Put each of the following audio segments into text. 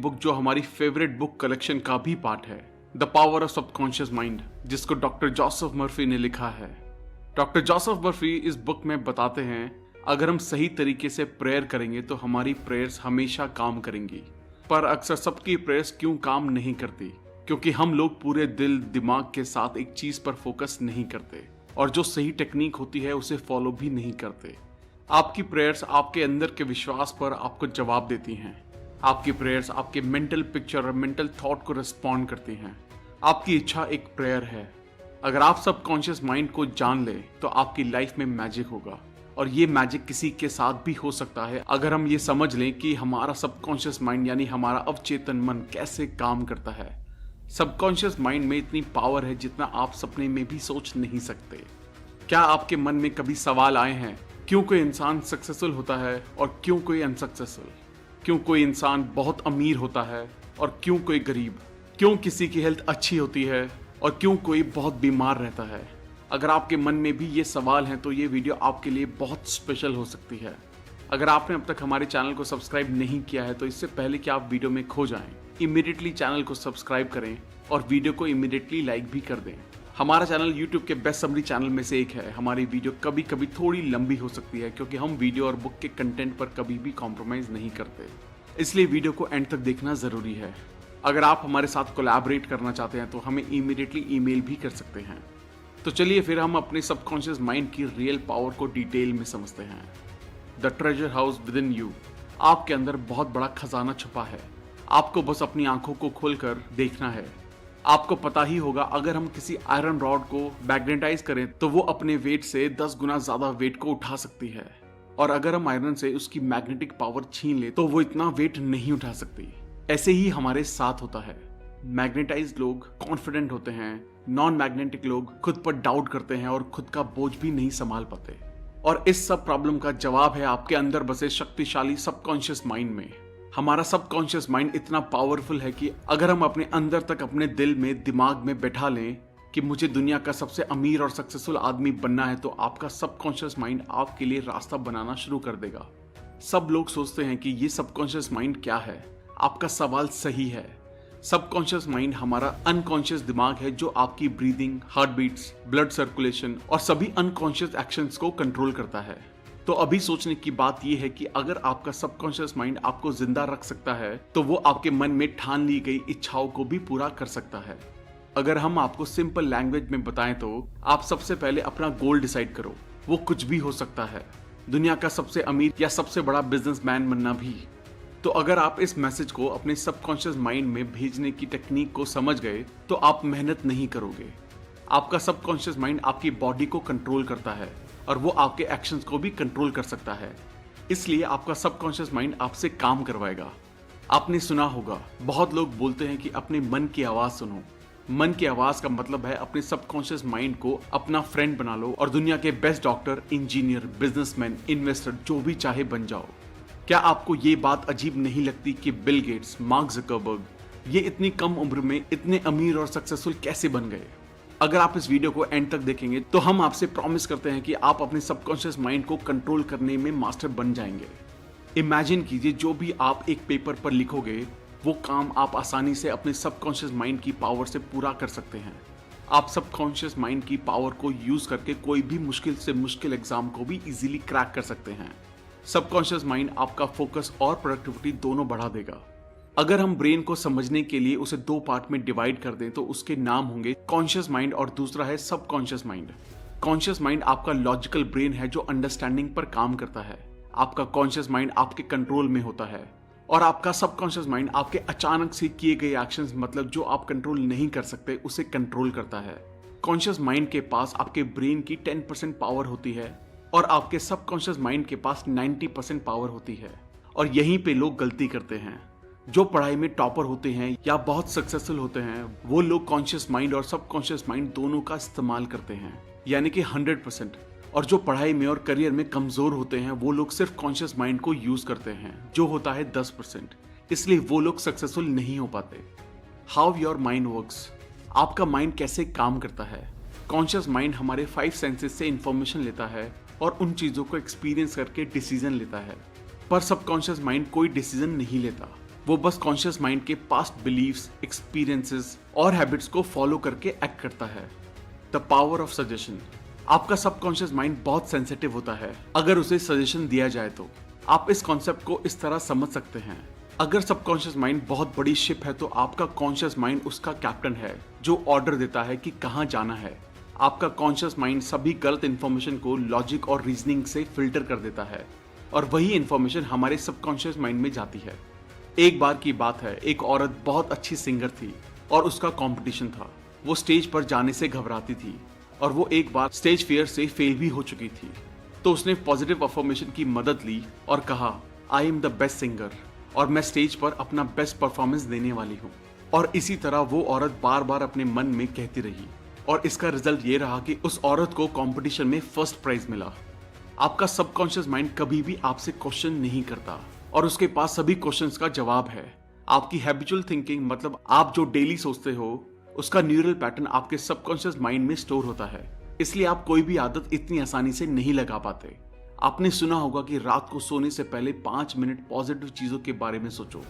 Book जो हमारी favourite book collection का भी पार्ट है, the power of subconscious mind, जिसको डॉक्टर जोसेफ मर्फी ने लिखा है। डॉक्टर जोसेफ मर्फी इस बुक में बताते हैं अगर हम सही तरीके से प्रेयर करेंगे तो हमारी प्रेयर्स हमेशा काम करेंगी। पर अक्सर सबकी प्रेयर्स क्यों काम नहीं करती? क्योंकि हम लोग पूरे दिल दिमाग के साथ एक चीज पर फोकस नहीं करते और जो सही टेक्निक होती है उसे फॉलो भी नहीं करते। आपकी प्रेयर्स आपके अंदर के विश्वास पर आपको जवाब देती हैं। आपकी प्रेयर्स आपके मेंटल पिक्चर और मेंटल थॉट को रिस्पॉन्ड करती हैं। आपकी इच्छा एक प्रेयर है। अगर आप सबकॉन्शियस माइंड को जान ले तो आपकी लाइफ में मैजिक होगा, और ये मैजिक किसी के साथ भी हो सकता है अगर हम ये समझ लें कि हमारा सबकॉन्शियस माइंड यानी हमारा अवचेतन मन कैसे काम करता है। सबकॉन्शियस माइंड में इतनी पावर है जितना आप सपने में भी सोच नहीं सकते। क्या आपके मन में कभी सवाल आए हैं, क्यों कोई इंसान सक्सेसफुल होता है और क्यों कोई अनसक्सेसफुल? क्यों कोई इंसान बहुत अमीर होता है और क्यों कोई गरीब? क्यों किसी की हेल्थ अच्छी होती है और क्यों कोई बहुत बीमार रहता है? अगर आपके मन में भी ये सवाल हैं तो ये वीडियो आपके लिए बहुत स्पेशल हो सकती है। अगर आपने अब तक हमारे चैनल को सब्सक्राइब नहीं किया है तो इससे पहले कि आप वीडियो में खो जाएं, इमीडिएटली चैनल को सब्सक्राइब करें और वीडियो को इमीडिएटली लाइक भी कर दें। हमारा चैनल यूट्यूब के बेस्ट समरी चैनल में से एक है। हमारी वीडियो कभी कभी थोड़ी लंबी हो सकती है क्योंकि हम वीडियो और बुक के कंटेंट पर कभी भी कॉम्प्रोमाइज नहीं करते, इसलिए वीडियो को एंड तक देखना जरूरी है। अगर आप हमारे साथ कोलैबोरेट करना चाहते हैं तो हमें इमीडिएटली ईमेल भी कर सकते हैं। तो चलिए फिर हम अपने सबकॉन्शियस माइंड की रियल पावर को डिटेल में समझते हैं। The treasure house with in you. आपके अंदर बहुत बड़ा खजाना छुपा है। आपको बस अपनी आंखों को खोलकर देखना है। आपको पता ही होगा अगर हम किसी आयरन रॉड को मैग्नेटाइज करें तो वो अपने वेट से 10 गुना ज्यादा वेट को उठा सकती है, और अगर हम आयरन से उसकी मैग्नेटिक पावर छीन ले तो वो इतना वेट नहीं उठा सकती। ऐसे ही हमारे साथ होता है। मैग्नेटाइज लोग कॉन्फिडेंट होते हैं, नॉन मैग्नेटिक लोग खुद पर डाउट करते हैं और खुद का बोझ भी नहीं संभाल पाते। और इस सब प्रॉब्लम का जवाब है आपके अंदर बसे शक्तिशाली सबकॉन्शियस माइंड में। हमारा सबकॉन्शियस माइंड इतना पावरफुल है कि अगर हम अपने अंदर तक अपने दिल में दिमाग में बैठा लें कि मुझे दुनिया का सबसे अमीर और सक्सेसफुल आदमी बनना है तो आपका सबकॉन्शियस माइंड आपके लिए रास्ता बनाना शुरू कर देगा। सब लोग सोचते हैं कि ये सबकॉन्शियस माइंड क्या है। आपका सवाल सही है। सबकॉन्शियस माइंड हमारा अनकॉन्शियस दिमाग है जो आपकी breathing, heart beats, blood circulation और सभी अनकॉन्शियस एक्शंस को कंट्रोल करता है। तो अभी सोचने की बात यह है कि अगर आपका सबकॉन्शियस माइंड आपको जिंदा रख सकता है तो वो आपके मन में ठान ली गई इच्छाओं को भी पूरा कर सकता है। अगर हम आपको सिंपल लैंग्वेज में बताएं तो आप सबसे पहले अपना गोल डिसाइड करो। वो कुछ भी हो सकता है, दुनिया का सबसे अमीर या सबसे बड़ा बिजनेसमैन बनना भी। तो अगर आप इस मैसेज को अपने सबकॉन्शियस माइंड में भेजने की टेक्निक को समझ गए तो आप मेहनत नहीं करोगे। आपका सबकॉन्शियस माइंड आपकी बॉडी को कंट्रोल करता है और वो आपके एक्शंस को भी कंट्रोल कर सकता है, इसलिए आपका सबकॉन्शियस माइंड आपसे काम करवाएगा। आपने सुना होगा बहुत लोग बोलते हैं कि अपने मन की आवाज सुनो। मन की आवाज का मतलब है अपने सबकॉन्शियस माइंड को अपना फ्रेंड बना लो और दुनिया के best doctor, engineer, businessman, investor जो भी चाहे बन जाओ। क्या आपको ये बात अजीब नहीं लगती कि बिल गेट्स, मार्क ज़करबर्ग ये इतनी कम उम्र में इतने अमीर और सक्सेसफुल कैसे बन गए? अगर आप इस वीडियो को एंड तक देखेंगे तो हम आपसे प्रॉमिस करते हैं कि आप अपने सबकॉन्शियस माइंड को कंट्रोल करने में मास्टर बन जाएंगे। इमेजिन कीजिए जो भी आप एक पेपर पर लिखोगे वो काम आप आसानी से अपने सबकॉन्शियस माइंड की पावर से पूरा कर सकते हैं। आप सबकॉन्शियस माइंड की पावर को यूज करके कोई भी मुश्किल से मुश्किल एग्जाम को भी इजीली क्रैक कर सकते हैं। सबकॉन्शियस माइंड आपका फोकस और प्रोडक्टिविटी दोनों बढ़ा देगा। अगर हम ब्रेन को समझने के लिए उसे 2 पार्ट में डिवाइड कर दें तो उसके नाम होंगे कॉन्शियस माइंड और दूसरा है सबकॉन्शियस माइंड। कॉन्शियस माइंड आपका लॉजिकल ब्रेन है जो अंडरस्टैंडिंग पर काम करता है। आपका कॉन्शियस माइंड आपके कंट्रोल में होता है और आपका सबकॉन्शियस माइंड आपके अचानक से किए गए एक्शंस, मतलब जो आप कंट्रोल नहीं कर सकते, उसे कंट्रोल करता है। कॉन्शियस माइंड के पास आपके ब्रेन की 10% पावर होती है और आपके सबकॉन्शियस माइंड के पास 90% पावर होती है। और यहीं पे लोग गलती करते हैं। जो पढ़ाई में टॉपर होते हैं या बहुत सक्सेसफुल होते हैं वो लोग कॉन्शियस माइंड और सबकॉन्शियस माइंड दोनों का इस्तेमाल करते हैं, यानी कि 100%। और जो पढ़ाई में और करियर में कमजोर होते हैं वो लोग सिर्फ कॉन्शियस माइंड को यूज करते हैं, जो होता है 10%। इसलिए वो लोग सक्सेसफुल नहीं हो पाते। How your mind works. आपका माइंड कैसे काम करता है? कॉन्शियस माइंड हमारे 5 सेंसेस से इंफॉर्मेशन लेता है और उन चीजों को एक्सपीरियंस करके डिसीजन लेता है, पर सबकॉन्शियस माइंड कोई डिसीजन नहीं लेता। वो बस कॉन्शियस माइंड के पास्ट बिलीव्स, एक्सपीरियंसेस और हैबिट्स को फॉलो करके एक्ट करता है। The power of suggestion. आपका सबकॉन्शियस माइंड बहुत सेंसिटिव होता है अगर उसे सजेशन दिया जाए तो। आप इस कॉन्सेप्ट को इस तरह समझ सकते हैं, अगर सबकॉन्शियस माइंड बहुत बड़ी शिप है तो आपका कॉन्शियस माइंड उसका कैप्टन है जो ऑर्डर देता है कि कहाँ जाना है। आपका कॉन्शियस माइंड सभी गलत इन्फॉर्मेशन को लॉजिक और रीजनिंग से फिल्टर कर देता है और वही इन्फॉर्मेशन हमारे सबकॉन्शियस माइंड में जाती है। एक बार की बात है, एक औरत बहुत अच्छी सिंगर थी और उसका कंपटीशन था। वो स्टेज पर जाने से घबराती थी और वो एक बार स्टेज फियर से फेल भी हो चुकी थी। तो उसने पॉजिटिव अफर्मेशन की मदद ली और कहा, I am the best singer और मैं स्टेज पर अपना बेस्ट परफॉर्मेंस देने वाली हूँ। और इसी तरह वो औरत बार बार अपने मन में कहती रही और इसका रिजल्ट ये रहा कि उस औरत को कंपटीशन में फर्स्ट प्राइज मिला। आपका सबकॉन्शियस माइंड कभी भी आपसे क्वेश्चन नहीं करता और उसके पास सभी क्वेश्चंस का जवाब है। आपकी हैबिचुअल थिंकिंग, मतलब आप जो डेली सोचते हो, उसका न्यूरल पैटर्न आपके सबकॉन्शियस माइंड में स्टोर होता है। इसलिए आप कोई भी आदत इतनी आसानी से नहीं लगा पाते। आपने सुना होगा कि रात को सोने से पहले 5 मिनट पॉजिटिव चीजों के बारे में सोचो।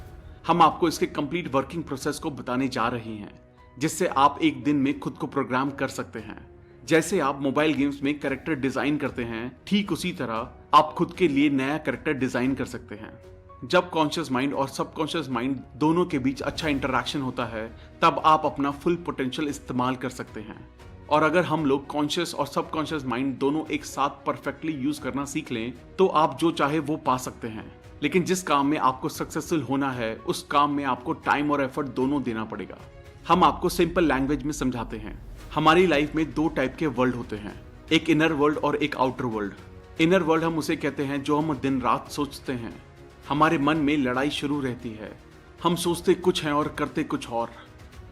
हम आपको इसके कंप्लीट वर्किंग प्रोसेस को बताने जा रहे हैं, जिससे आप एक दिन में खुद को प्रोग्राम कर सकते हैं। जैसे आप मोबाइल गेम्स में कैरेक्टर डिजाइन करते हैं, ठीक उसी तरह आप खुद के लिए नया कैरेक्टर डिजाइन कर सकते हैं। जब कॉन्शियस माइंड और सबकॉन्शियस माइंड दोनों के बीच अच्छा इंटरेक्शन होता है, तब आप अपना फुल पोटेंशियल इस्तेमाल कर सकते हैं। और अगर हम लोग कॉन्शियस और सबकॉन्शियस माइंड दोनों एक साथ परफेक्टली यूज करना सीख लें, तो आप जो चाहे वो पा सकते हैं। लेकिन जिस काम में आपको सक्सेसफुल होना है, उस काम में आपको टाइम और एफर्ट दोनों देना पड़ेगा। हम आपको सिंपल लैंग्वेज में समझाते हैं। हमारी लाइफ में 2 टाइप के वर्ल्ड होते हैं, एक इनर वर्ल्ड और एक आउटर वर्ल्ड। इनर वर्ल्ड हम उसे कहते हैं जो हम दिन रात सोचते हैं। हमारे मन में लड़ाई शुरू रहती है, हम सोचते कुछ हैं और करते कुछ और।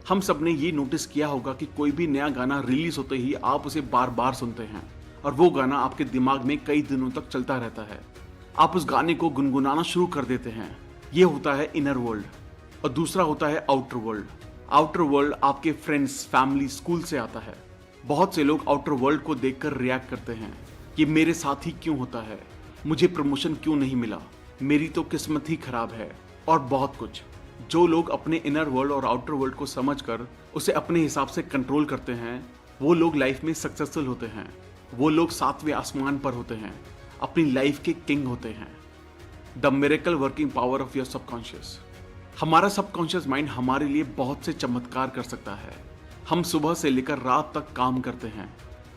हम सब ने ये नोटिस किया होगा कि कोई भी नया गाना रिलीज होते ही आप उसे बार बार सुनते हैं और वो गाना आपके दिमाग में कई दिनों तक चलता रहता है। आप उस गाने को गुनगुनाना शुरू कर देते हैं। ये होता है इनर वर्ल्ड। और दूसरा होता है आउटर वर्ल्ड। आउटर वर्ल्ड आपके फ्रेंड्स, फैमिली, स्कूल से आता है। बहुत से लोग आउटर वर्ल्ड को देखकर रिएक्ट करते हैं, ये मेरे साथ ही क्यों होता है, मुझे प्रमोशन क्यों नहीं मिला, मेरी तो किस्मत ही खराब है, और बहुत कुछ। जो लोग अपने इनर वर्ल्ड और आउटर वर्ल्ड को समझकर उसे अपने हिसाब से कंट्रोल करते हैं, वो लोग लाइफ में सक्सेसफुल होते हैं। वो लोग 7वें आसमान पर होते हैं, अपनी लाइफ के किंग होते हैं। The miracle working power of your subconscious. हमारा सबकॉन्शियस माइंड हमारे लिए बहुत से चमत्कार कर सकता है। हम सुबह से लेकर रात तक काम करते हैं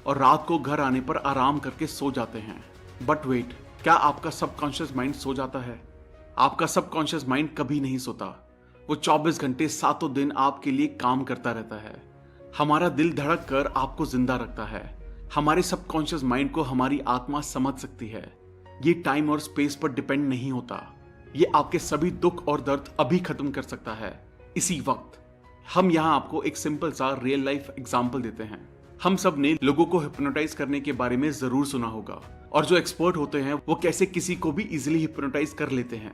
और रात को घर आने पर आराम करके सो जाते हैं। बट वेट, क्या आपका सबकॉन्शियस माइंड सो जाता है? आपका सबकॉन्शियस माइंड कभी नहीं सोता। वो 24 घंटे 7 दिन आपके लिए काम करता रहता है। हमारा दिल धड़क कर आपको जिंदा रखता है। हमारे सबकॉन्शियस माइंड को हमारी आत्मा समझ सकती है। ये टाइम और स्पेस पर डिपेंड नहीं होता। ये आपके सभी दुख और दर्द अभी खत्म कर सकता है, इसी वक्त। हम यहाँ आपको एक सिंपल सा रियल लाइफ एग्जाम्पल देते हैं। हम सब ने लोगों को हिप्नोटाइज करने के बारे में जरूर सुना होगा, और जो एक्सपर्ट होते हैं वो कैसे किसी को भी इजिली हिप्नोटाइज कर लेते हैं।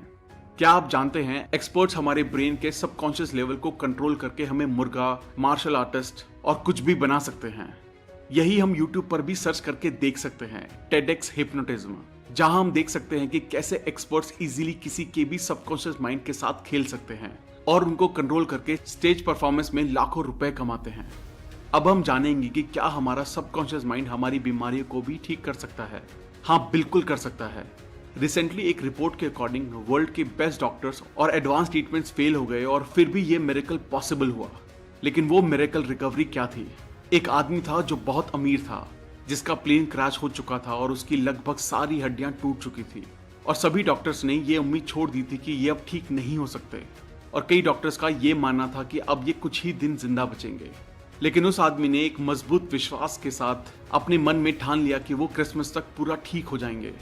क्या आप जानते हैं, एक्सपर्ट्स हमारे ब्रेन के सबकॉन्शियस लेवल को कंट्रोल करके हमें मुर्गा, मार्शल आर्टिस्ट और कुछ भी बना सकते हैं। यही हम YouTube पर भी सर्च करके देख सकते हैं, TEDx हिप्नोटिज्म, जहां हम देख सकते हैं कि कैसे एक्सपर्ट्स इजीली किसी के भी सबकॉन्शियस माइंड के साथ खेल सकते हैं और उनको कंट्रोल करके स्टेज परफॉर्मेंस में लाखों रुपए कमाते हैं। अब हम जानेंगे कि क्या हमारा सबकॉन्शियस माइंड हमारी बीमारियों को भी ठीक कर सकता है। हाँ, बिल्कुल कर सकता है। रिसेंटली एक रिपोर्ट के अकॉर्डिंग वर्ल्ड के बेस्ट डॉक्टर्स और एडवांस ट्रीटमेंट्स फेल हो गए और फिर भी ये मिरेकल पॉसिबल हुआ। लेकिन वो मिरेकल रिकवरी क्या थी? एक आदमी था जो बहुत अमीर था, जिसका प्लेन क्रैश हो चुका था और उसकी लगभग सारी हड्डियां टूट चुकी थी, और सभी डॉक्टर्स ने ये उम्मीद छोड़ दी थी कि ये अब ठीक नहीं हो सकते, और कई डॉक्टर्स का ये मानना था कि अब ये कुछ ही दिन जिंदा बचेंगे। लेकिन उस आदमी ने एक मजबूत विश्वास के साथ अपने मन में ठान लिया कि वो क्रिसमस तक पूरा ठीक हो जाएंगे।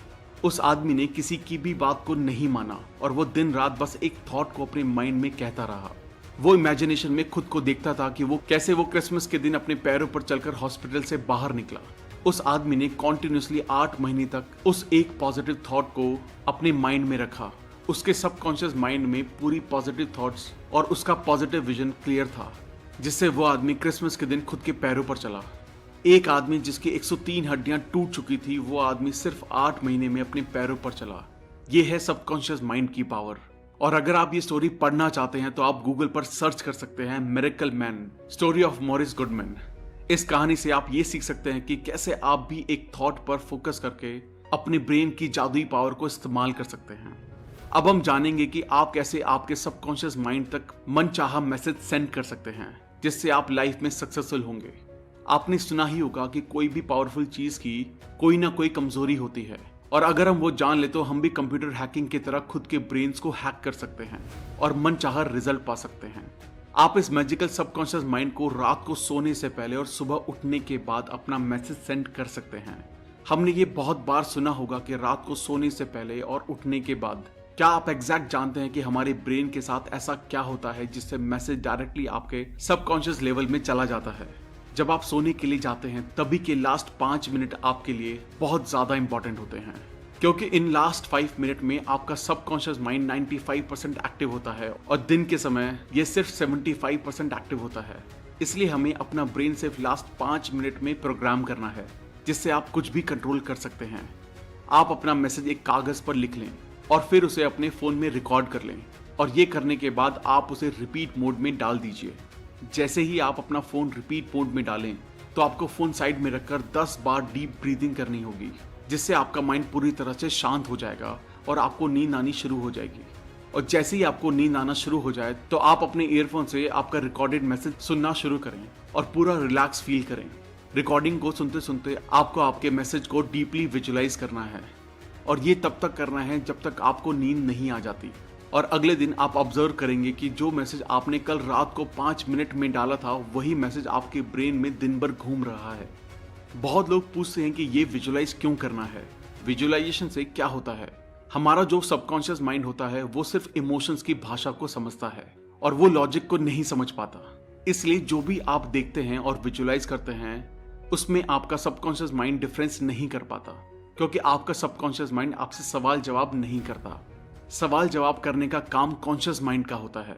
उस आदमी ने किसी की भी बात को नहीं माना और वो दिन रात बस एक थॉट को अपने माइंड में कहता रहा। वो इमेजिनेशन में खुद को देखता था कि वो कैसे क्रिसमस के दिन अपने पैरों पर चलकर हॉस्पिटल से बाहर निकला। उस आदमी ने कॉन्टिन्यूसली 8 महीने तक उस एक पॉजिटिव थॉट को अपने माइंड में रखा। उसके सबकॉन्शियस माइंड में पूरी पॉजिटिव थॉट्स और उसका पॉजिटिव विजन क्लियर था, जिससे वो आदमी क्रिसमस के दिन खुद के पैरों पर चला। एक आदमी जिसकी 103 हड्डियां टूट चुकी थी, वो आदमी सिर्फ 8 महीने में अपने पैरों पर चला। ये है सबकॉन्शियस माइंड की पावर। और अगर आप ये स्टोरी पढ़ना चाहते हैं तो आप गूगल पर सर्च कर सकते हैं miracle man, story of Morris Goodman. इस कहानी से आप ये सीख सकते हैं कि कैसे आप भी एक थॉट पर फोकस करके अपने ब्रेन की जादुई पावर को इस्तेमाल कर सकते हैं। अब हम जानेंगे कि आप कैसे आपके सबकॉन्शियस माइंड तक मनचाहा मैसेज सेंड कर सकते हैं, जिससे आप लाइफ में सक्सेसफुल होंगे। आपने सुना ही होगा कि कोई भी पावरफुल चीज की कोई ना कोई कमजोरी होती है, और अगर हम वो जान ले तो हम भी कंप्यूटर हैकिंग की तरह खुद के ब्रेन्स को हैक कर सकते हैं और मनचाहा रिजल्ट पा सकते हैं। आप इस मैजिकल सबकॉन्शियस माइंड को रात को सोने से पहले और सुबह उठने के बाद अपना मैसेज सेंड कर सकते हैं। हमने ये बहुत बार सुना होगा कि रात को सोने से पहले और उठने के बाद। क्या आप एग्जैक्ट जानते हैं कि हमारे ब्रेन के साथ ऐसा क्या होता है जिससे मैसेज डायरेक्टली आपके सबकॉन्शियस लेवल में चला जाता है? जब आप सोने के लिए जाते हैं तभी के लास्ट 5 मिनट आपके लिए बहुत ज्यादा इंपॉर्टेंट होते हैं, क्योंकि इन लास्ट 5 मिनट में आपका सबकॉन्शियस माइंड 95% एक्टिव होता है और दिन के समय ये सिर्फ 75% एक्टिव होता है। इसलिए हमें अपना ब्रेन सिर्फ लास्ट 5 मिनट में प्रोग्राम करना है, जिससे आप कुछ भी कंट्रोल कर सकते हैं। आप अपना मैसेज एक कागज पर लिख लें और फिर उसे अपने फोन में रिकॉर्ड कर लें, और ये करने के बाद आप उसे रिपीट मोड में डाल दीजिए। जैसे ही आप अपना फोन रिपीट मोड में डालें तो आपको फोन साइड में रखकर 10 बार डीप ब्रीदिंग करनी होगी, जिससे आपका माइंड पूरी तरह से शांत हो जाएगा और आपको नींद आनी शुरू हो जाएगी। और जैसे ही आपको नींद आना शुरू हो जाए तो आप अपने ईयरफोन से आपका रिकॉर्डेड मैसेज सुनना शुरू करें और पूरा रिलैक्स फील करें। रिकॉर्डिंग को सुनते सुनते आपको आपके मैसेज को डीपली विजुअलाइज करना है, और ये तब तक करना है जब तक आपको नींद नहीं आ जाती। और अगले दिन आप ऑब्जर्व करेंगे कि जो मैसेज आपने कल रात को 5 मिनट में डाला था वही मैसेज आपके ब्रेन में दिन भर घूम रहा है। बहुत लोग पूछते हैं कि ये विजुअलाइज क्यों करना है, विजुअलाइजेशन से क्या होता है? हमारा जो सबकॉन्शियस माइंड होता है वो सिर्फ इमोशंस की भाषा को समझता है और वो लॉजिक को नहीं समझ पाता। इसलिए जो भी आप देखते हैं और विजुअलाइज करते हैं उसमें आपका सबकॉन्शियस माइंड डिफरेंस नहीं कर पाता, क्योंकि आपका सबकॉन्शियस माइंड आपसे सवाल जवाब नहीं करता। सवाल जवाब करने का काम कॉन्शियस माइंड का होता है।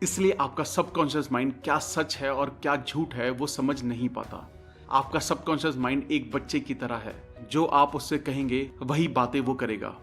इसलिए आपका सबकॉन्शियस माइंड क्या सच है और क्या झूठ है वो समझ नहीं पाता। आपका सबकॉन्शियस माइंड एक बच्चे की तरह है, जो आप उससे कहेंगे वही बातें वो करेगा।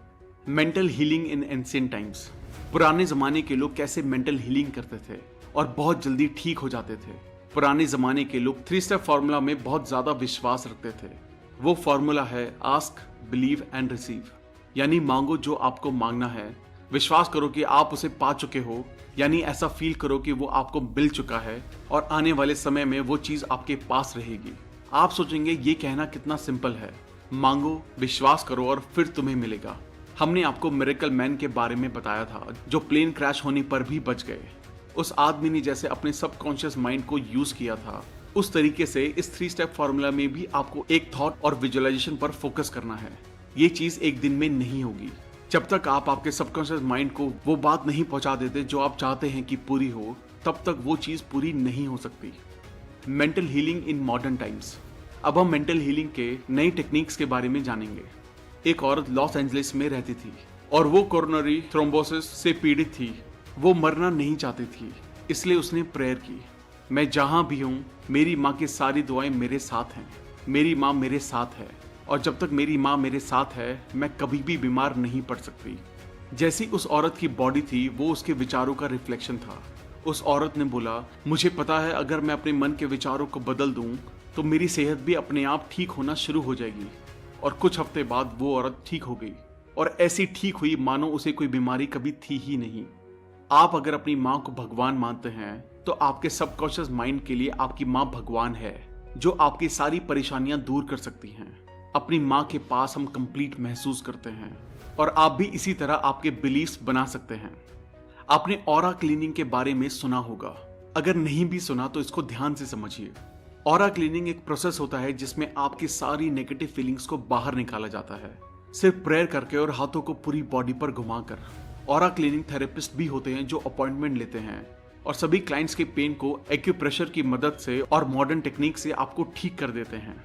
Mental healing in ancient times. पुराने जमाने के लोग कैसे मेंटल हीलिंग करते थे और बहुत जल्दी ठीक हो जाते थे। पुराने जमाने के लोग 3 स्टेप फॉर्मूला में बहुत ज्यादा विश्वास रखते थे। वो फॉर्मूला है आस्क, बिलीव एंड रिसीव, यानी मांगो जो आपको मांगना है, विश्वास करो कि आप उसे पा चुके हो, यानी ऐसा फील करो कि वो आपको मिल चुका है और आने वाले समय में वो चीज आपके पास रहेगी। आप सोचेंगे ये कहना कितना सिंपल है, मांगो, विश्वास करो और फिर तुम्हें मिलेगा। हमने आपको मिरेकल मैन के बारे में बताया था, जो प्लेन क्रैश होने पर भी बच गए। उस आदमी ने जैसे अपने सबकॉन्शियस माइंड को यूज किया था, उस तरीके से इस 3 स्टेप फॉर्मूला में भी आपको एक थॉट और विजुअलाइजेशन पर फोकस करना है। ये चीज एक दिन में नहीं होगी। जब तक आप आपके सबकॉन्शियस माइंड को वो बात नहीं पहुंचा देते जो आप चाहते हैं कि पूरी हो, तब तक वो चीज पूरी नहीं हो सकती। Mental healing in modern times. अब हम मेंटल हीलिंग के नई टेक्निक्स के बारे में जानेंगे। एक औरत लॉस एंजलिस में रहती थी और वो कोरोनरी थ्रोम्बोसिस से पीड़ित थी। वो मरना नहीं चाहती थी, इसलिए उसने प्रेयर की, मैं जहां भी हूं मेरी माँ की सारी दुआएं मेरे साथ हैं। मेरी माँ मेरे साथ है और जब तक मेरी माँ मेरे साथ है मैं कभी भी बीमार नहीं पड़ सकती। जैसी उस औरत की बॉडी थी वो उसके विचारों का रिफ्लेक्शन था। उस औरत ने बोला, मुझे पता है अगर मैं अपने मन के विचारों को बदल दूं तो मेरी सेहत भी अपने आप ठीक होना शुरू हो जाएगी। और कुछ हफ्ते बाद वो औरत ठीक हो गई और ऐसी ठीक हुई मानो उसे कोई बीमारी कभी थी ही नहीं। आप अगर अपनी माँ को भगवान मानते हैं तो आपके सबकॉन्शियस माइंड के लिए आपकी माँ भगवान है, जो आपकी सारी परेशानियां दूर कर सकती हैं। अपनी माँ के पास हम कंप्लीट महसूस करते हैं और आप भी इसी तरह आपके बिलीफ्स बना सकते हैं। आपने ऑरा क्लीनिंग के बारे में सुना होगा, अगर नहीं भी सुना तो इसको ध्यान से समझिए। ऑरा क्लीनिंग एक प्रोसेस होता है जिसमें आपकी सारी नेगेटिव फीलिंग्स को बाहर निकाला जाता है, सिर्फ प्रेयर करके और हाथों को पूरी बॉडी पर घुमाकर। ऑरा क्लीनिंग थेरेपिस्ट भी होते हैं जो अपॉइंटमेंट लेते हैं और सभी क्लाइंट्स के पेन को एक्यूप्रेशर की मदद से और मॉडर्न टेक्निक से आपको ठीक कर देते हैं।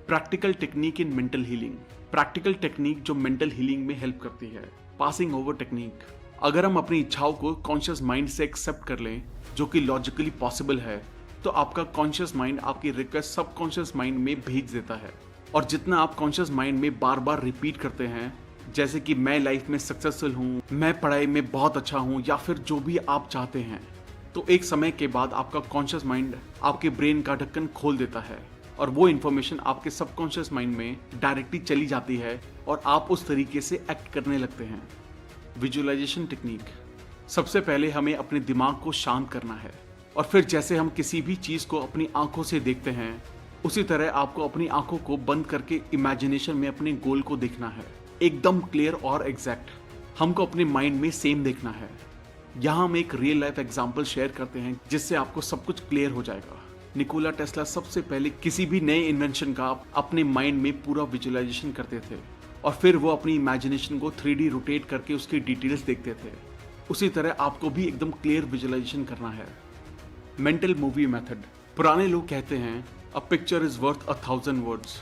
Practical technique in mental healing. Practical technique जो मेंटल हीलिंग में हेल्प करती है। Passing over technique. अगर हम अपनी इच्छाओं को कॉन्शियस माइंड से एक्सेप्ट कर लें, जो कि लॉजिकली पॉसिबल है, तो आपका कॉन्शियस माइंड आपकी रिक्वेस्ट सबकॉन्शियस माइंड में भेज देता है। और जितना आप कॉन्शियस माइंड में बार बार रिपीट करते हैं जैसे कि मैं लाइफ में सक्सेसफुल हूँ, मैं पढ़ाई में बहुत अच्छा हूँ, या फिर जो भी आप चाहते हैं। तो एक समय के बाद आपका कॉन्शियस माइंड आपके ब्रेन का ढक्कन खोल देता है और वो इन्फॉर्मेशन आपके सबकॉन्शियस माइंड में डायरेक्टली चली जाती है और आप उस तरीके से एक्ट करने लगते हैं। Visualisation technique. सबसे पहले हमें अपने दिमाग को शांत करना है और फिर जैसे हम किसी भी चीज को अपनी आंखों से देखते हैं, उसी तरह आपको अपनी आंखों को बंद करके इमेजिनेशन में अपने गोल को देखना है, एकदम क्लियर और एग्जैक्ट। हमको अपने माइंड में सेम देखना है। यहाँ हम एक रियल लाइफ एग्जाम्पल शेयर करते हैं जिससे आपको सब कुछ क्लियर हो जाएगा। निकोला टेस्ला सबसे पहले किसी भी नए इन्वेंशन का अपने माइंड में पूरा विजुअलाइजेशन करते थे और फिर वो अपनी इमेजिनेशन को 3D रोटेट करके उसकी डिटेल्स देखते थे। उसी तरह आपको भी एकदम क्लियर विजुअलाइजेशन करना है। Mental movie method. पुराने लोग कहते हैं a picture is worth 1000 words,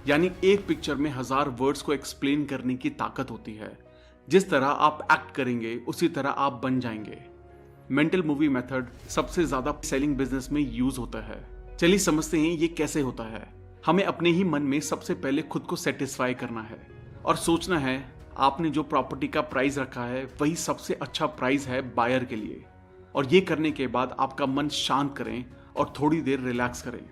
यानी एक पिक्चर में 1000 वर्ड्स को एक्सप्लेन करने की ताकत होती है। जिस तरह आप एक्ट करेंगे उसी तरह आप बन जाएंगे। मेंटल मूवी मेथड सबसे ज्यादा सेलिंग बिजनेस में यूज होता है। चलिए समझते हैं ये कैसे होता है। हमें अपने ही मन में सबसे पहले खुद को सेटिस्फाई करना है और सोचना है आपने जो प्रॉपर्टी का प्राइस रखा है वही सबसे अच्छा प्राइस है बायर के लिए। और ये करने के बाद आपका मन शांत करें और थोड़ी देर रिलैक्स करें,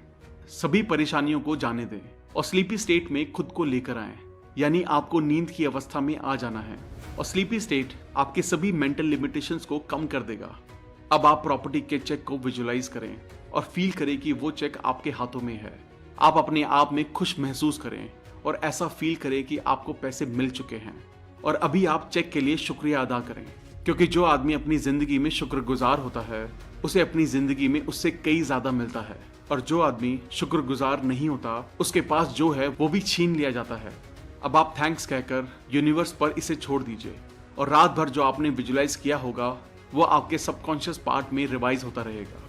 सभी परेशानियों को जाने दें और स्लीपी स्टेट में खुद को लेकर आएं, यानी आपको नींद की अवस्था में आ जाना है। और स्लीपी स्टेट आपके सभी मेंटल लिमिटेशंस को कम कर देगा। अब आप प्रॉपर्टी के चेक को विजुअलाइज करें और फील करें कि वो चेक आपके हाथों में है। आप अपने आप में खुश महसूस करें और ऐसा फील करें कि आपको पैसे मिल चुके हैं। और अभी आप चेक के लिए शुक्रिया अदा करें, क्योंकि जो आदमी अपनी जिंदगी में शुक्रगुजार होता है उसे अपनी जिंदगी में उससे कई ज्यादा मिलता है, और जो आदमी शुक्रगुजार नहीं होता उसके पास जो है वो भी छीन लिया जाता है। अब आप थैंक्स कहकर यूनिवर्स पर इसे छोड़ दीजिए और रात भर जो आपने विजुलाइज किया होगा वो आपके सबकॉन्शियस पार्ट में रिवाइज होता रहेगा।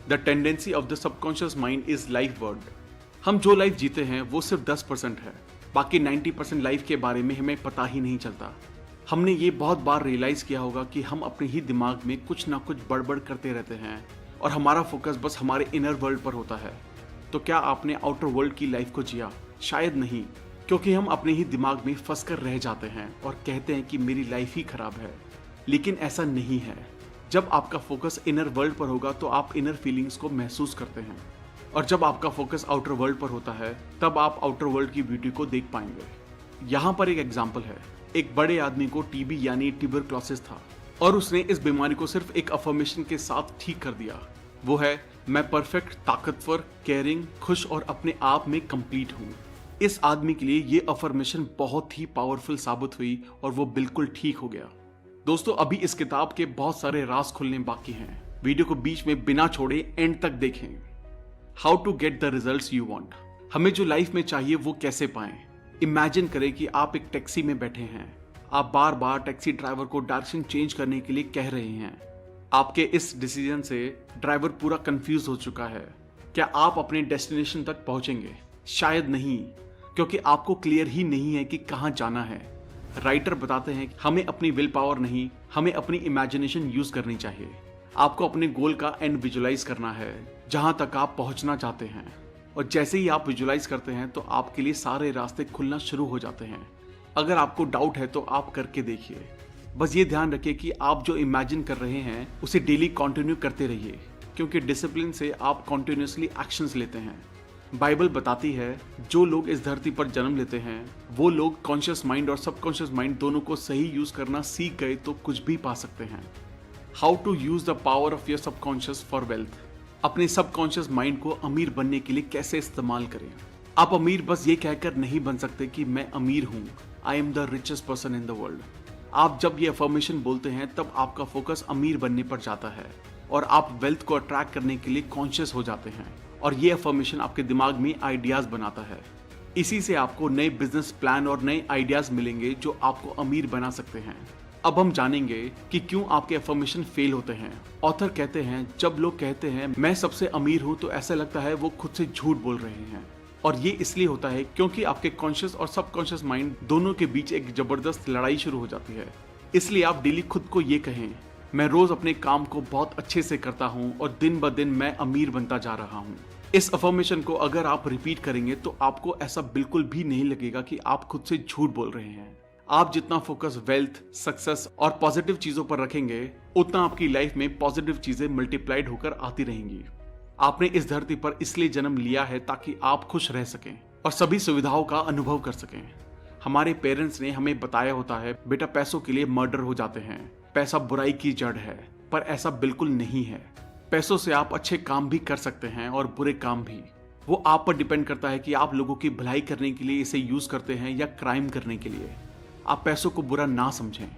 The tendency of the subconscious mind is life word. हम जो लाइफ जीते हैं वो सिर्फ 10% है, बाकी 90% लाइफ के बारे में हमें पता ही नहीं चलता। हमने ये बहुत बार रियलाइज किया होगा कि हम अपने ही दिमाग में कुछ ना कुछ बड़बड़ करते रहते हैं और हमारा फोकस बस हमारे इनर वर्ल्ड पर होता है। तो क्या आपने आउटर वर्ल्ड की लाइफ को जिया? शायद नहीं, क्योंकि हम अपने ही दिमाग में फंस कर रह जाते हैं और कहते हैं कि मेरी लाइफ ही खराब है। लेकिन ऐसा नहीं है। जब आपका फोकस इनर वर्ल्ड पर होगा तो आप इनर फीलिंग्स को महसूस करते हैं, और जब आपका फोकस आउटर वर्ल्ड पर होता है तब आप आउटर वर्ल्ड की ब्यूटी को देख पाएंगे। यहाँ पर एक एग्जाम्पल है। एक बड़े आदमी को टीबी यानी ट्यूबरक्लोसिस था और उसने इस बीमारी को सिर्फ एक अफर्मेशन के साथ ठीक कर दिया। वो है, मैं परफेक्ट, ताकतवर, केयरिंग, खुश और अपने आप में कंप्लीट हूँ। इस आदमी के लिए ये अफर्मेशन बहुत ही पावरफुल साबित हुई और वो बिल्कुल ठीक हो गया। दोस्तों, अभी इस किताब के बहुत सारे राज खुलने बाकी हैं। वीडियो को बीच में बिना छोड़े एंड तक देखें। How to get the results you want. हमें जो लाइफ में चाहिए वो कैसे पाएं। इमेजिन करें कि आप एक टैक्सी में बैठे हैं। आप बार बार टैक्सी ड्राइवर को डायरेक्शन चेंज करने के लिए कह रहे हैं। आपके इस डिसीजन से ड्राइवर पूरा कंफ्यूज हो चुका है। क्या आप अपने डेस्टिनेशन तक पहुंचेंगे? शायद नहीं, क्योंकि आपको क्लियर ही नहीं है कि कहां जाना है। राइटर बताते हैं हमें अपनी विल पावर नहीं, हमें अपनी इमेजिनेशन यूज करनी चाहिए। आपको अपने गोल का एंड विजुलाइज करना है, जहां तक आप पहुंचना चाहते हैं। और जैसे ही आप विजुलाइज करते हैं तो आपके लिए सारे रास्ते खुलना शुरू हो जाते हैं। अगर आपको डाउट है तो आप करके देखिए। बस ये ध्यान रखिए कि आप जो इमेजिन कर रहे हैं उसे डेली कंटिन्यू करते रहिए, क्योंकि डिसिप्लिन से आप कंटिन्यूअसली एक्शंस लेते हैं। बाइबल बताती है जो लोग इस धरती पर जन्म लेते हैं वो लोग कॉन्शियस माइंड और सबकॉन्शियस माइंड दोनों को सही यूज करना सीख गए तो कुछ भी पा सकते हैं। How to use the power of your subconscious for wealth. अपने सबकॉन्शियस माइंड को अमीर बनने के लिए कैसे इस्तेमाल करें। आप अमीर बस ये कहकर नहीं बन सकते कि मैं अमीर हूं, I am the richest person in the world. आप जब ये अफर्मेशन बोलते हैं तब आपका फोकस अमीर बनने पर जाता है और आप वेल्थ को अट्रैक्ट करने के लिए कॉन्शियस हो जाते हैं, और ये अफर्मेशन आपके दिमाग में आइडियाज बनाता है। इसी से आपको नए बिजनेस प्लान और नए आइडियाज मिलेंगे जो आपको अमीर बना सकते हैं। अब हम जानेंगे कि क्यों आपके अफर्मेशन फेल होते हैं। ऑथर कहते हैं जब लोग कहते हैं मैं सबसे अमीर हूं तो ऐसा लगता है वो खुद से झूठ बोल रहे हैं, और ये इसलिए होता है क्योंकि आपके कॉन्शियस और सबकॉन्शियस माइंड दोनों के बीच एक जबरदस्त लड़ाई शुरू हो जाती है। इसलिए आप डेली खुद को ये कहें, मैं रोज अपने काम को बहुत अच्छे से करता हूँ और दिन ब दिन मैं अमीर बनता जा रहा हूँ। इस अफर्मेशन को अगर आप रिपीट करेंगे तो आपको ऐसा बिल्कुल भी नहीं लगेगा कि आप खुद से झूठ बोल रहे हैं। आप जितना फोकस वेल्थ, सक्सेस और पॉजिटिव चीजों पर रखेंगे, उतना आपकी लाइफ में पॉजिटिव चीजें मल्टीप्लाइड होकर आती रहेंगी। आपने इस धरती पर इसलिए जन्म लिया है ताकि आप खुश रह सकें और सभी सुविधाओं का अनुभव कर सकें। हमारे पेरेंट्स ने हमें बताया होता है, बेटा पैसों के लिए मर्डर हो जाते हैं, पैसा बुराई की जड़ है, पर ऐसा बिल्कुल नहीं है। पैसों से आप अच्छे काम भी कर सकते हैं और बुरे काम भी। वो आप पर डिपेंड करता है कि आप लोगों की भलाई करने के लिए इसे यूज करते हैं या क्राइम करने के लिए। आप पैसों को बुरा ना समझें।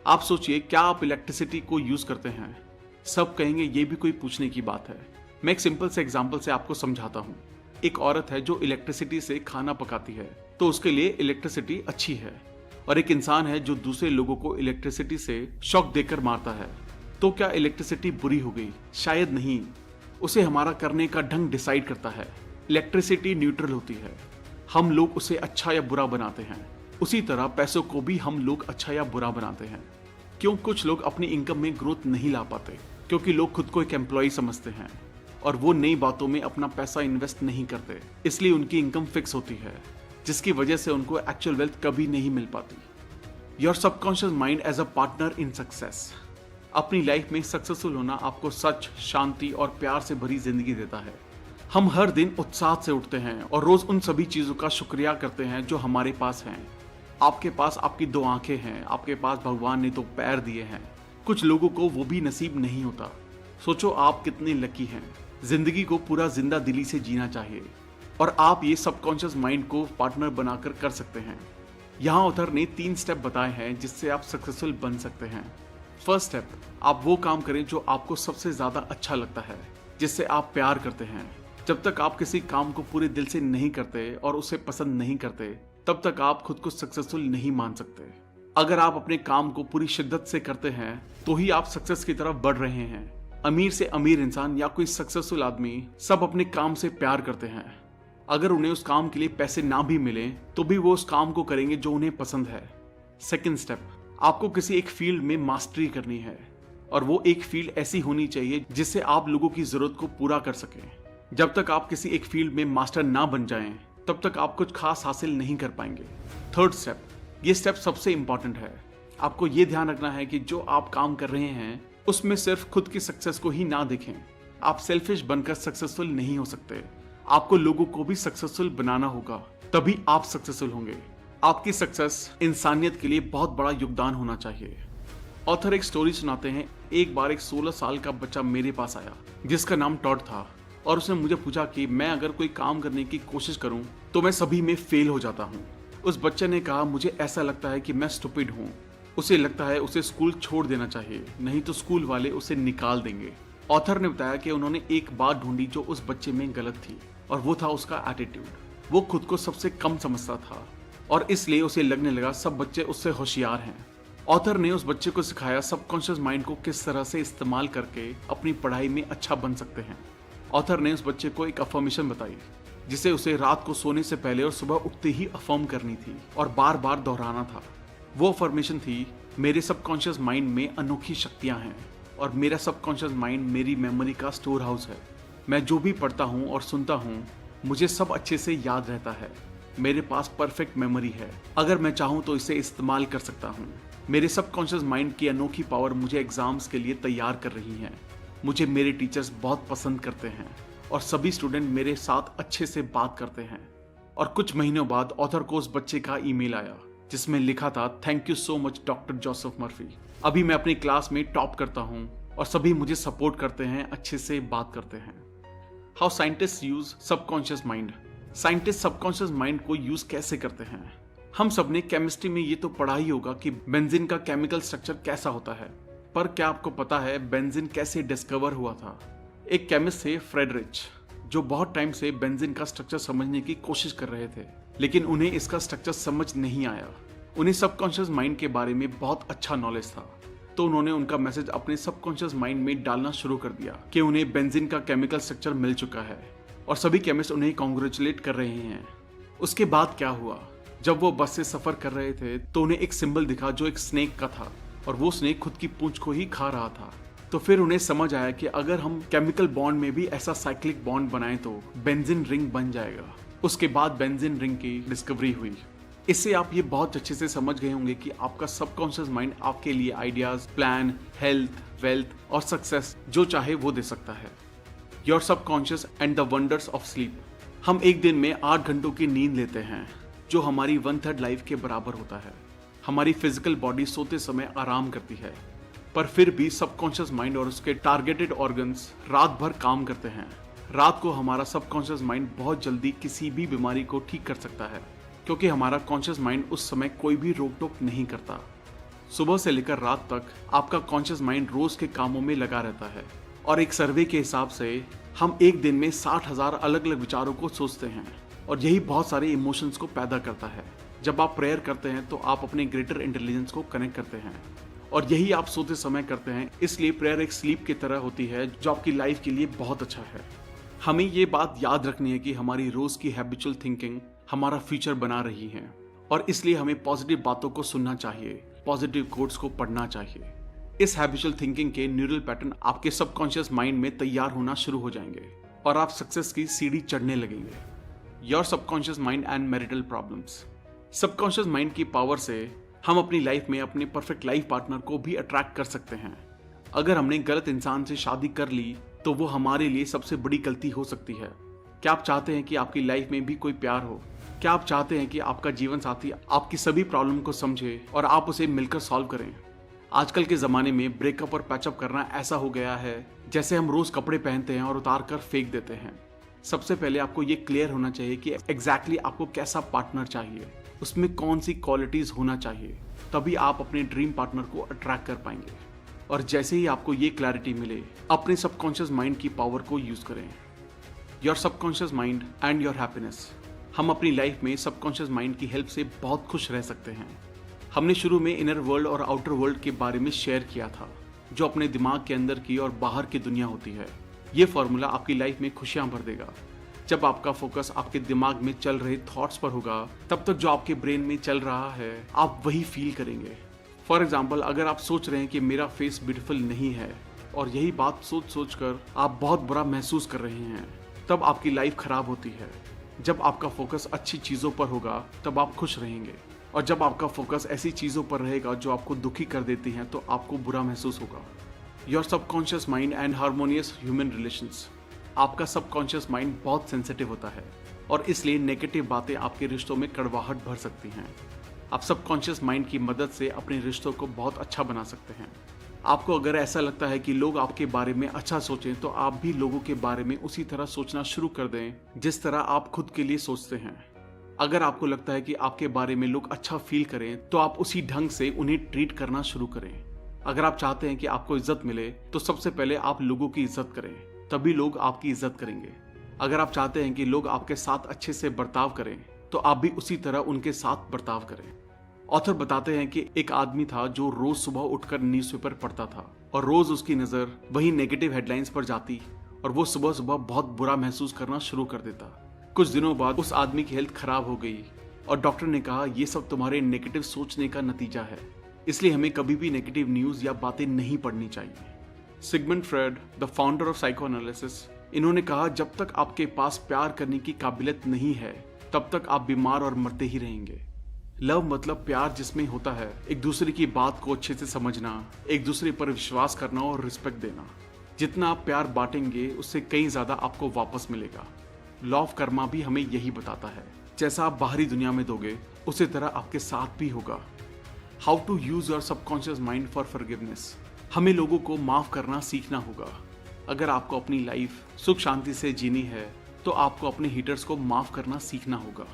आप सोचिए, क्या आप इलेक्ट्रिसिटी को यूज करते हैं? सब कहेंगे ये भी कोई पूछने की बात है। मैं एक सिंपल से एग्जांपल से आपको समझाता हूँ। एक औरत है जो इलेक्ट्रिसिटी से खाना पकाती है, तो उसके लिए इलेक्ट्रिसिटी अच्छी है। और एक इंसान है जो दूसरे लोगों को इलेक्ट्रिसिटी से शॉक देकर मारता है, तो क्या इलेक्ट्रिसिटी बुरी हो गई? शायद नहीं। उसे हमारा करने का ढंग डिसाइड करता है। इलेक्ट्रिसिटी न्यूट्रल होती है, हम लोग उसे अच्छा या बुरा बनाते हैं। उसी तरह पैसों को भी हम लोग अच्छा या बुरा बनाते हैं। क्यों कुछ लोग अपनी इनकम में ग्रोथ नहीं ला पाते? क्योंकि लोग खुद को एक एम्प्लॉय समझते हैं और वो नई बातों में अपना पैसा इन्वेस्ट नहीं करते, इसलिए उनकी इनकम फिक्स होती है, जिसकी वजह से उनको एक्चुअल वेल्थ कभी नहीं मिल पाती। Your subconscious mind as a partner in success. अपनी लाइफ में सक्सेसफुल होना आपको सच, शांति और प्यार से भरी जिंदगी देता है। हम हर दिन उत्साह से उठते हैं और रोज उन सभी चीजों का शुक्रिया करते हैं जो हमारे पास हैं। आपके पास आपकी 2 आंखें हैं, आपके पास भगवान ने 2 पैर दिए हैं। कुछ लोगों को वो भी नसीब नहीं होता। सोचो आप कितने लकी हैं। जिंदगी को पूरा जिंदा दिली से जीना चाहिए और आप ये सबकॉन्शियस माइंड को पार्टनर बनाकर कर सकते हैं। यहाँ ऑथर ने 3 स्टेप बताए हैं जिससे आप सक्सेसफुल बन सकते हैं। फर्स्ट स्टेप, आप वो काम करें जो आपको सबसे ज्यादा अच्छा लगता है, जिससे आप प्यार करते हैं। जब तक आप किसी काम को पूरे दिल से नहीं करते और उसे पसंद नहीं करते, तब तक आप खुद को सक्सेसफुल नहीं मान सकते। अगर आप अपने काम को पूरी शिद्दत से करते हैं तो ही आप सक्सेस की तरफ बढ़ रहे हैं। अमीर से अमीर इंसान या कोई सक्सेसफुल आदमी सब अपने काम से प्यार करते हैं। अगर उन्हें उस काम के लिए पैसे ना भी मिले तो भी वो उस काम को करेंगे जो उन्हें पसंद है। सेकंड स्टेप, आपको किसी एक फील्ड में मास्टरी करनी है और वो एक फील्ड ऐसी होनी चाहिए जिससे आप लोगों की जरूरत को पूरा कर सकें। जब तक आप किसी एक फील्ड में मास्टर ना बन जाएं, तब तक आप कुछ खास हासिल नहीं कर पाएंगे। थर्ड स्टेप, ये स्टेप सबसे इंपॉर्टेंट है। आपको ये ध्यान रखना है कि जो आप काम कर रहे हैं उसमें सिर्फ खुद की सक्सेस को ही ना देखें। आप सेल्फिश बनकर सक्सेसफुल नहीं हो सकते। आपको लोगों को भी सक्सेसफुल बनाना होगा, तभी आप सक्सेसफुल होंगे। आपकी सक्सेस इंसानियत के लिए बहुत बड़ा योगदान होना चाहिए। ऑथर एक स्टोरी सुनाते हैं। एक बार एक 16 साल का बच्चा मेरे पास आया जिसका नाम टॉड था और उसने मुझे पूछा कि मैं अगर कोई काम करने की कोशिश करूं तो मैं सभी में फेल हो जाता हूं। उस बच्चे ने कहा, मुझे ऐसा लगता है कि मैं स्टूपिड हूं। उसे लगता है उसे स्कूल छोड़ देना चाहिए, नहीं तो स्कूल वाले उसे निकाल देंगे। ऑथर ने बताया कि उन्होंने एक बात ढूंढी जो उस बच्चे में गलत थी और वो था उसका एटीट्यूड। वो खुद को सबसे कम समझता था और इसलिए उसे लगने लगा सब बच्चे उससे होशियार हैं। ऑथर ने उस बच्चे को सिखाया सबकॉन्शियस माइंड को किस तरह से इस्तेमाल करके अपनी पढ़ाई में अच्छा बन सकते हैं। ऑथर ने उस बच्चे को एक अफर्मेशन बताई जिसे उसे रात को सोने से पहले और सुबह उठते ही अफर्म करनी थी और बार बार दोहराना था। वो अफर्मेशन थी, मेरे सबकॉन्शियस माइंड में अनोखी शक्तियां हैं और मेरा सबकॉन्शियस माइंड मेरी मेमोरी का स्टोर हाउस है। मैं जो भी पढ़ता हूँ और सुनता हूँ मुझे सब अच्छे से याद रहता है। मेरे पास परफेक्ट मेमोरी है, अगर मैं चाहूँ तो इसे इस्तेमाल कर सकता हूँ। मेरे सबकॉन्शियस माइंड की अनोखी पावर मुझे एग्जाम्स के लिए तैयार कर रही है। मुझे मेरे टीचर्स बहुत पसंद करते हैं और सभी स्टूडेंट मेरे साथ अच्छे से बात करते हैं। और कुछ महीनों बाद ऑथर को उस बच्चे का ईमेल आया जिसमें लिखा था, thank you so much doctor Joseph Murphy. अभी मैं अपनी क्लास में टॉप करता हूँ और सभी मुझे सपोर्ट करते हैं, अच्छे से बात करते हैं। How scientist use subconscious mind. Scientist subconscious mind को यूज कैसे करते हैं? हम सबने केमिस्ट्री में ये तो पढ़ा ही होगा कि बेंजीन का केमिकल स्ट्रक्चर कैसा होता है, पर क्या आपको पता है बेंजीन कैसे डिस्कवर हुआ था? एक केमिस्ट थे फ्रेडरिच, जो बहुत टाइम से बेंजीन का स्ट्रक्चर समझने की कोशिश कर रहे थे, लेकिन उन्हें इसका स्ट्रक्चर समझ नहीं आया। उन्हें सबकॉन्शियस माइंड के बारे में बहुत अच्छा नॉलेज था, तो उन्होंने उनका मैसेज अपने सबकॉन्शियस माइंड में डालना शुरू कर दिया कि उन्हें बेंजीन का केमिकल स्ट्रक्चर मिल चुका है और सभी केमिस्ट उन्हें कॉन्ग्रेचुलेट कर रहे हैं। उसके बाद क्या हुआ, जब वो बस से सफर कर रहे थे तो उन्हें एक सिंबल दिखा जो एक स्नेक का था और वो स्नेक खुद की पूंछ को ही खा रहा था। तो फिर उन्हें समझ आया कि अगर हम केमिकल बॉन्ड में भी ऐसा साइक्लिक बॉन्ड बनाएं तो बेंजीन रिंग बन जाएगा। उसके बाद बेंजीन रिंग की डिस्कवरी हुई। इससे आप ये बहुत अच्छे से समझ गए होंगे कि आपका सबकॉन्शियस माइंड आपके लिए आइडियाज, प्लान, हेल्थ, वेल्थ और सक्सेस जो चाहे वो दे सकता है। Your subconscious and the wonders of sleep. हम एक दिन में 8 घंटों की नींद लेते हैं, जो हमारी 1/3 लाइफ के बराबर होता है। हमारी फिजिकल बॉडी सोते समय आराम करती है, पर फिर भी सबकॉन्शियस माइंड और उसके टारगेटेड ऑर्गन्स रात भर काम करते हैं। रात को हमारा सबकॉन्शियस माइंड बहुत जल्दी किसी भी बीमारी को ठीक कर सकता है, क्योंकि हमारा कॉन्शियस माइंड उस समय कोई भी रोक टोक नहीं करता। सुबह से लेकर रात तक आपका कॉन्शियस माइंड रोज के कामों में लगा रहता है, और एक सर्वे के हिसाब से हम एक दिन में 60,000 अलग अलग विचारों को सोचते हैं, और यही बहुत सारे इमोशंस को पैदा करता है। जब आप प्रेयर करते हैं तो आप अपने ग्रेटर इंटेलिजेंस को कनेक्ट करते हैं, और यही आप सोते समय करते हैं। इसलिए प्रेयर एक स्लीप की तरह होती है, जो आपकी लाइफ के लिए बहुत अच्छा है। हमें ये बात याद रखनी है कि हमारी रोज की हैबिचुअल थिंकिंग हमारा फ्यूचर बना रही है, और इसलिए हमें पॉजिटिव बातों को सुनना चाहिए, पॉजिटिव कोट्स को पढ़ना चाहिए। इस हैबिचुअल थिंकिंग के न्यूरल पैटर्न आपके सबकॉन्शियस माइंड में तैयार होना शुरू हो जाएंगे, और आप सक्सेस की सीढ़ी चढ़ने लगेंगे। Your subconscious mind and marital problems. Subconscious mind की पावर से हम अपनी लाइफ में अपने परफेक्ट लाइफ पार्टनर को भी अट्रैक्ट कर सकते हैं। अगर हमने गलत इंसान से शादी कर ली तो वो हमारे लिए सबसे बड़ी गलती हो सकती है। क्या आप चाहते हैं कि आपकी लाइफ में भी कोई प्यार हो? क्या आप चाहते हैं कि आपका जीवन साथी आपकी सभी प्रॉब्लम को समझे और आप उसे मिलकर सॉल्व करें? आजकल के ज़माने में ब्रेकअप और पैचअप करना ऐसा हो गया है जैसे हम रोज़ कपड़े पहनते हैं और उतार कर फेंक देते हैं। सबसे पहले आपको ये क्लियर होना चाहिए कि एग्जैक्टली आपको कैसा पार्टनर चाहिए, उसमें कौन सी क्वालिटीज़ होना चाहिए, तभी आप अपने ड्रीम पार्टनर को अट्रैक्ट कर पाएंगे। और जैसे ही आपको ये क्लैरिटी मिले, अपने सबकॉन्शियस माइंड की पावर को यूज़ करें। Your subconscious mind and your happiness. हम अपनी लाइफ में सबकॉन्शियस माइंड की हेल्प से बहुत खुश रह सकते हैं। हमने शुरू में इनर वर्ल्ड और आउटर वर्ल्ड के बारे में शेयर किया था, जो अपने दिमाग के अंदर की और बाहर की दुनिया होती है। ये फॉर्मूला आपकी लाइफ में खुशियां भर देगा। जब आपका फोकस आपके दिमाग में चल रहे थॉट्स पर होगा, तब तक जो आपके ब्रेन में चल रहा है आप वही फील करेंगे। फॉर एग्जाम्पल, अगर आप सोच रहे हैं कि मेरा फेस ब्यूटीफुल नहीं है, और यही बात सोच सोच कर आप बहुत बुरा महसूस कर रहे हैं, तब आपकी लाइफ खराब होती है। जब आपका फोकस अच्छी चीज़ों पर होगा तब आप खुश रहेंगे, और जब आपका फोकस ऐसी चीज़ों पर रहेगा जो आपको दुखी कर देती हैं तो आपको बुरा महसूस होगा। Your subconscious mind and harmonious human relations. आपका सबकॉन्शियस माइंड बहुत सेंसिटिव होता है, और इसलिए नेगेटिव बातें आपके रिश्तों में कड़वाहट भर सकती हैं। आप सबकॉन्शियस माइंड की मदद से अपने रिश्तों को बहुत अच्छा बना सकते हैं। आपको अगर ऐसा लगता है कि लोग आपके बारे में अच्छा सोचें, तो आप भी लोगों के बारे में उसी तरह सोचना शुरू कर दें जिस तरह आप खुद के लिए सोचते हैं। अगर आपको लगता है कि आपके बारे में लोग अच्छा फील करें, तो आप उसी ढंग से उन्हें ट्रीट करना शुरू करें। अगर आप चाहते हैं कि आपको इज्जत मिले, तो सबसे पहले आप लोगों की इज्जत करें, तभी लोग आपकी इज्जत करेंगे। अगर आप चाहते हैं कि लोग आपके साथ अच्छे से बर्ताव करें, तो आप भी उसी तरह उनके साथ बर्ताव करें। ऑथर बताते हैं कि एक आदमी था जो रोज सुबह उठकर न्यूज़पेपर पढ़ता था, और रोज उसकी नज़र वही नेगेटिव हेडलाइंस पर जाती, और वो सुबह सुबह बहुत बुरा महसूस करना शुरू कर देता। कुछ दिनों बाद उस आदमी की हेल्थ खराब हो गई, और डॉक्टर ने कहा, ये सब तुम्हारे नेगेटिव सोचने का नतीजा है, इसलिए हमें कभी भी नेगेटिव न्यूज़ या बातें नहीं पढ़नी चाहिए। Sigmund Freud, the founder of psychoanalysis, इन्होंने कहा, जब तक आपके पास प्यार करने की काबिलियत नहीं है, तब तक आप बीमार और मरते ही रहेंगे। लव मतलब प्यार, जिसमें होता है एक दूसरे की बात को अच्छे से समझना, एक दूसरे पर विश्वास करना और रिस्पेक्ट देना। जितना आप प्यार बांटेंगे, उससे कहीं ज्यादा आपको वापस मिलेगा। लॉ ऑफ कर्मा भी हमें यही बताता है, जैसा आप बाहरी दुनिया में दोगे, उसी तरह आपके साथ भी होगा। How to use your subconscious mind for forgiveness. हमें लोगों को माफ करना सीखना होगा। अगर आपको अपनी लाइफ सुख शांति से जीनी है, तो आपको अपने हिटर्स को माफ करना सीखना होगा,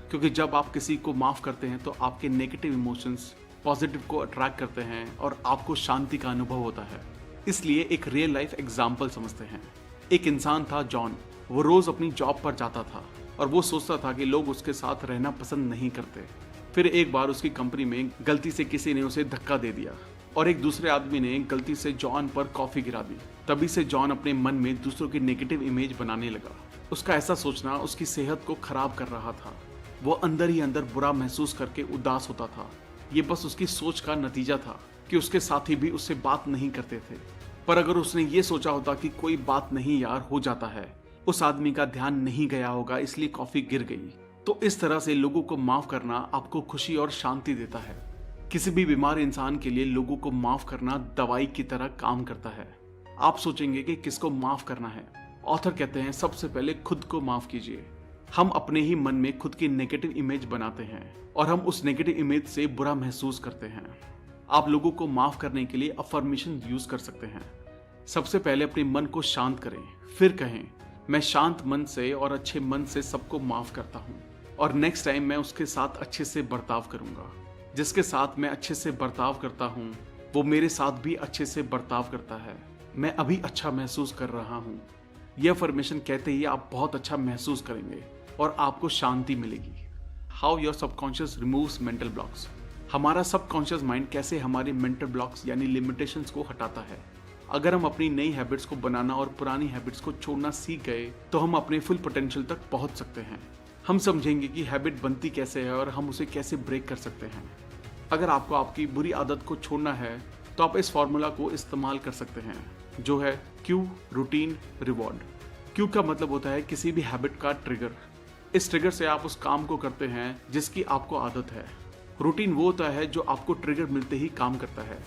क्योंकि जब आप किसी को माफ करते हैं तो आपके नेगेटिव इमोशंस पॉजिटिव को अट्रैक्ट करते हैं, और आपको शांति का अनुभव होता है। इसलिए एक रियल लाइफ एग्जाम्पल समझते हैं। एक इंसान था जॉन। वो रोज अपनी जॉब पर जाता था, और वो सोचता था कि लोग उसके साथ रहना पसंद नहीं करते। फिर एक बार उसकी कंपनी में गलती से किसी ने उसे धक्का दे दिया, और एक दूसरे आदमी ने गलती से जॉन पर कॉफी गिरा दी। तभी से जॉन अपने मन में दूसरों की नेगेटिव इमेज बनाने लगा। उसका ऐसा सोचना उसकी सेहत को खराब कर रहा था। वो अंदर ही अंदर बुरा महसूस करके उदास होता था। ये बस उसकी सोच का नतीजा था कि उसके साथी भी उससे बात नहीं करते थे। पर अगर उसने ये सोचा होता कि कोई बात नहीं यार, हो जाता है, उस आदमी का ध्यान नहीं गया होगा, इसलिए कॉफी गिर गई। तो इस तरह से लोगों को माफ करना आपको खुशी और शांति देता है। किसी भी बीमार इंसान के लिए लोगों को माफ करना दवाई की तरह काम करता है। आप सोचेंगे कि किसको माफ करना है। ऑथर कहते हैं सबसे पहले खुद को माफ कीजिए। हम अपने ही मन में खुद की नेगेटिव इमेज बनाते हैं और हम उस नेगेटिव इमेज से बुरा महसूस करते हैं। आप लोगों को माफ करने के लिए अफर्मेशन यूज कर सकते हैं। सबसे पहले अपने मन को शांत करें, फिर कहें मैं शांत मन से और अच्छे मन से सबको माफ करता हूँ और नेक्स्ट टाइम मैं उसके साथ अच्छे से बर्ताव करूंगा। जिसके साथ मैं अच्छे से बर्ताव करता हूँ वो मेरे साथ भी अच्छे से बर्ताव करता है। मैं अभी अच्छा महसूस कर रहा हूँ। यह अफर्मेशन कहते ही आप बहुत अच्छा महसूस करेंगे और आपको शांति मिलेगी। How your subconscious removes mental blocks. हमारा सबकॉन्शियस माइंड कैसे हमारे मेंटल ब्लॉक्स यानी लिमिटेशंस को हटाता है। अगर हम अपनी नई हैबिट्स को बनाना और पुरानी हैबिट्स को छोड़ना सीख गए तो हम अपने फुल पोटेंशियल तक पहुंच सकते हैं। हम समझेंगे कि हैबिट बनती कैसे है और हम उसे कैसे ब्रेक कर सकते हैं। अगर आपको आपकी बुरी आदत को छोड़ना है तो आप इस फॉर्मूला को इस्तेमाल कर सकते हैं, जो है क्यू, रूटीन, रिवॉर्ड। क्यू का मतलब होता है किसी भी हैबिट का ट्रिगर। इस ट्रिगर से आप उस काम को करते हैं जिसकी आपको आदत है। रूटीन वो होता है जो आपको ट्रिगर मिलते ही काम करता है।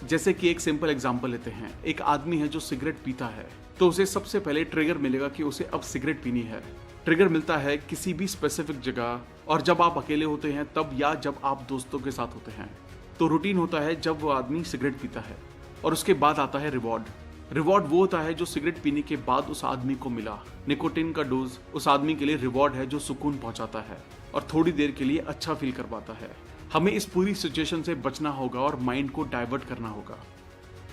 जैसे कि एक सिंपल एग्जांपल लेते हैं, एक आदमी है जो सिगरेट पीता है तो उसे सबसे पहले ट्रिगर मिलेगा कि उसे अब सिगरेट पीनी है। ट्रिगर मिलता है किसी भी स्पेसिफिक जगह और जब आप अकेले होते हैं तब, या जब आप दोस्तों के साथ होते हैं। तो रूटीन होता है जब वो आदमी सिगरेट पीता है। और उसके बाद आता है रिवॉर्ड। रिवॉर्ड वो होता है जो सिगरेट पीने के बाद उस आदमी को मिला। निकोटीन का डोज उस आदमी के लिए रिवॉर्ड है जो सुकून पहुंचाता है और थोड़ी देर के लिए अच्छा फील करवाता है। हमें इस पूरी सिचुएशन से बचना होगा और माइंड को डाइवर्ट करना होगा।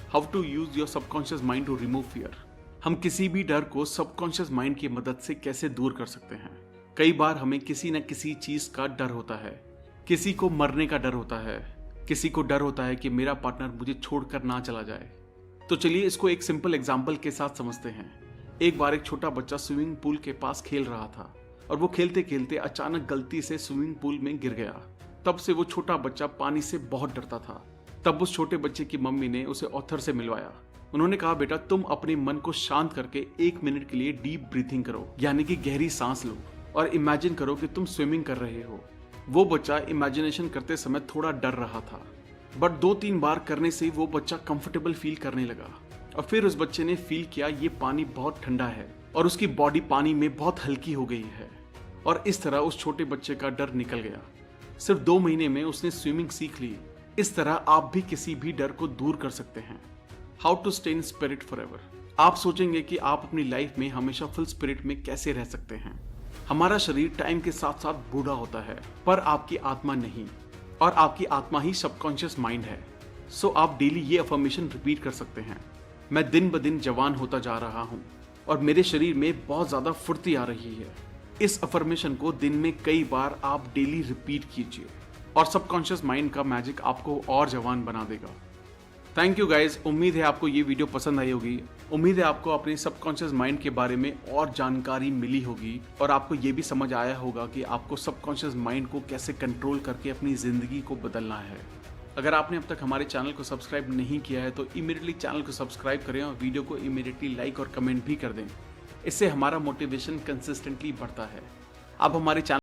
How to use your subconscious mind to remove fear. हम किसी भी डर को सबकॉन्शियस माइंड की मदद से कैसे दूर कर सकते हैं। कई बार हमें किसी न किसी चीज का डर होता है। किसी को मरने का डर होता है, किसी को डर होता है कि मेरा पार्टनर मुझे छोड़कर ना चला जाए। तो चलिए इसको एक सिंपल एग्जाम्पल के साथ समझते हैं। एक बार एक छोटा बच्चा स्विमिंग पूल के पास खेल रहा था और वो खेलते खेलते अचानक गलती से स्विमिंग पूल में गिर गया। तब से वो छोटा बच्चा पानी से बहुत डरता था। तब उस छोटे बच्चे की मम्मी ने उसे ऑथर से मिलवाया। उन्होंने कहा बेटा तुम अपने मन को शांत करके 1 मिनट के लिए डीप ब्रीथिंग करो, यानी कि गहरी सांस लो और इमेजिन करो कि तुम स्विमिंग कर रहे हो। वो बच्चा इमेजिनेशन करते समय थोड़ा डर रहा था, बट 2-3 बार करने से वो बच्चा कंफर्टेबल फील करने लगा और फिर उस बच्चे ने फील किया ये पानी बहुत ठंडा है और उसकी बॉडी पानी में बहुत हल्की हो गई है। और इस तरह उस छोटे बच्चे का डर निकल गया। सिर्फ 2 महीने में उसने स्विमिंग सीख ली। इस तरह आप भी किसी भी डर को दूर कर सकते हैं। How to stay in spirit forever. आप सोचेंगे कि आप अपनी लाइफ में हमेशा फुल स्पिरिट में कैसे रह सकते हैं। हमारा शरीर टाइम के साथ साथ बूढ़ा होता है, पर आपकी आत्मा नहीं, और आपकी आत्मा ही सबकॉन्शियस माइंड है। सो आप डेली ये अफर्मेशन रिपीट कर सकते हैं। मैं दिन ब दिन जवान होता जा रहा हूँ और मेरे शरीर में बहुत ज्यादा फुर्ती आ रही है। इस अफर्मेशन को दिन में कई बार आप डेली रिपीट कीजिए और सबकॉन्शियस माइंड का मैजिक आपको और जवान बना देगा। Thank you guys. उम्मीद है आपको ये वीडियो पसंद आई होगी। उम्मीद है आपको अपने सबकॉन्शियस माइंड के बारे में और जानकारी मिली होगी और आपको ये भी समझ आया होगा कि आपको सबकॉन्शियस माइंड को कैसे कंट्रोल करके अपनी जिंदगी को बदलना है। अगर आपने अब तक हमारे चैनल को सब्सक्राइब नहीं किया है तो इमीडिएटली चैनल को सब्सक्राइब करें और वीडियो को इमीडिएटली लाइक और कमेंट भी कर दें। इससे हमारा मोटिवेशन कंसिस्टेंटली बढ़ता है। आप हमारे चैनल